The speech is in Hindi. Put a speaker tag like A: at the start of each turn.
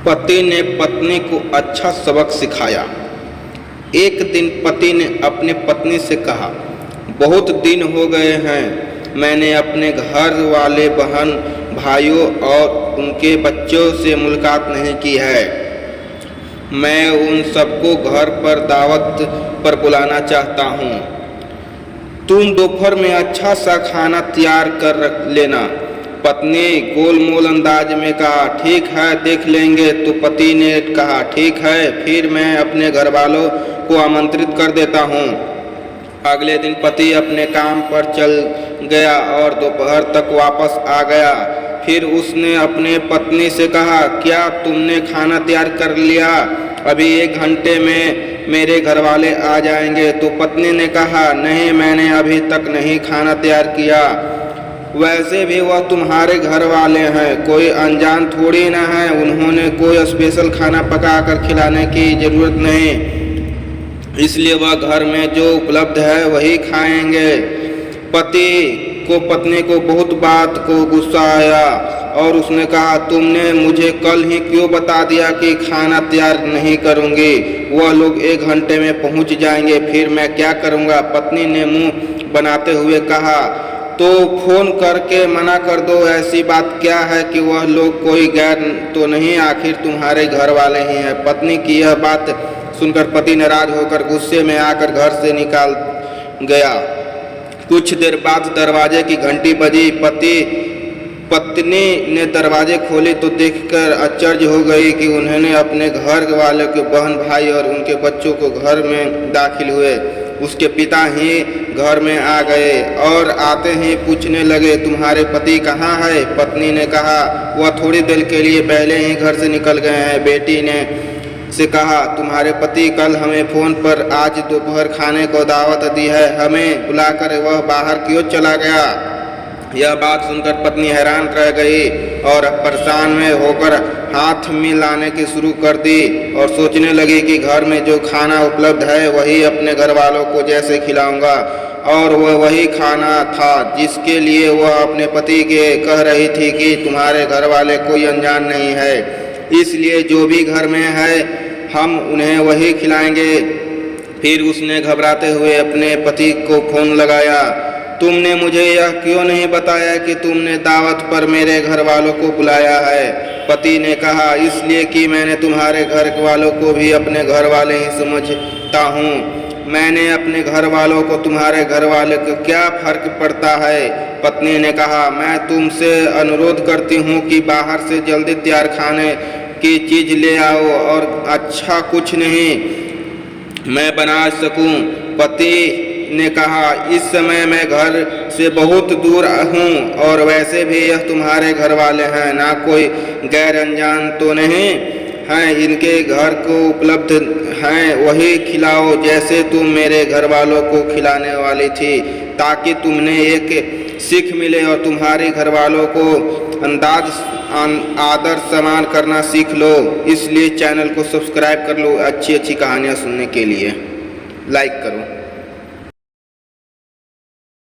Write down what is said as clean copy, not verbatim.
A: पति ने पत्नी को अच्छा सबक सिखाया। एक दिन पति ने अपनी पत्नी से कहा, बहुत दिन हो गए हैं मैंने अपने घर वाले बहन भाइयों और उनके बच्चों से मुलाकात नहीं की है। मैं उन सबको घर पर दावत पर बुलाना चाहता हूँ। तुम दोपहर में अच्छा सा खाना तैयार कर रख लेना। पत्नी गोलमोल अंदाज में कहा, ठीक है देख लेंगे। तो पति ने कहा, ठीक है फिर मैं अपने घर वालों को आमंत्रित कर देता हूँ। अगले दिन पति अपने काम पर चल गया और दोपहर तक वापस आ गया। फिर उसने अपने पत्नी से कहा, क्या तुमने खाना तैयार कर लिया? अभी 1 घंटे में मेरे घर वाले आ जाएंगे। तो पत्नी ने कहा, नहीं मैंने अभी तक नहीं खाना तैयार किया। वैसे भी वह तुम्हारे घर वाले हैं, कोई अनजान थोड़ी ना है। उन्होंने कोई स्पेशल खाना पका कर खिलाने की ज़रूरत नहीं, इसलिए वह घर में जो उपलब्ध है वही खाएंगे। पति को पत्नी को बहुत बात को गुस्सा आया और उसने कहा, तुमने मुझे कल ही क्यों बता दिया कि खाना तैयार नहीं करूँगी? वह लोग 1 घंटे में पहुँच जाएंगे, फिर मैं क्या करूँगा? पत्नी ने मुँह बनाते हुए कहा, तो फ़ोन करके मना कर दो। ऐसी बात क्या है कि वह लोग कोई गैर तो नहीं, आखिर तुम्हारे घर वाले ही हैं। पत्नी की यह बात सुनकर पति नाराज होकर गुस्से में आकर घर से निकाल गया। कुछ देर बाद दरवाजे की घंटी बजी। पत्नी ने दरवाजे खोले तो देखकर आश्चर्य हो गई कि उन्होंने अपने घर वाले के बहन भाई और उनके बच्चों को घर में दाखिल हुए। उसके पिता ही घर में आ गए और आते ही पूछने लगे, तुम्हारे पति कहाँ है? पत्नी ने कहा, वह थोड़ी देर के लिए पहले ही घर से निकल गए हैं। बेटी ने से कहा, तुम्हारे पति कल हमें फ़ोन पर आज दोपहर खाने को दावत दी है, हमें बुलाकर वह बाहर क्यों चला गया? यह बात सुनकर पत्नी हैरान रह गई और परेशान में होकर हाथ मिलाने की शुरू कर दी और सोचने लगी कि घर में जो खाना उपलब्ध है वही अपने घर वालों को जैसे खिलाऊंगा। और वह वही खाना था जिसके लिए वह अपने पति के कह रही थी कि तुम्हारे घर वाले कोई अनजान नहीं है, इसलिए जो भी घर में है हम उन्हें वही खिलाएंगे। फिर उसने घबराते हुए अपने पति को फ़ोन लगाया, तुमने मुझे यह क्यों नहीं बताया कि तुमने दावत पर मेरे घर वालों को बुलाया है? पति ने कहा, इसलिए कि मैंने तुम्हारे घर वालों को भी अपने घर वाले ही समझता हूँ। मैंने अपने घर वालों को तुम्हारे घर वाले को क्या फ़र्क पड़ता है? पत्नी ने कहा, मैं तुमसे अनुरोध करती हूँ कि बाहर से जल्दी तैयार खाने की चीज़ ले आओ और अच्छा कुछ नहीं मैं बना सकूँ। पति ने कहा, इस समय मैं घर से बहुत दूर हूँ और वैसे भी यह तुम्हारे घर वाले हैं ना, कोई गैर अनजान तो नहीं हैं। इनके घर को उपलब्ध हैं वही खिलाओ जैसे तुम मेरे घर वालों को खिलाने वाली थी, ताकि तुमने एक सीख मिले और तुम्हारे घर वालों को आदर सम्मान करना सीख लो। इसलिए चैनल को सब्सक्राइब कर लो अच्छी अच्छी कहानियाँ सुनने के लिए। लाइक करो।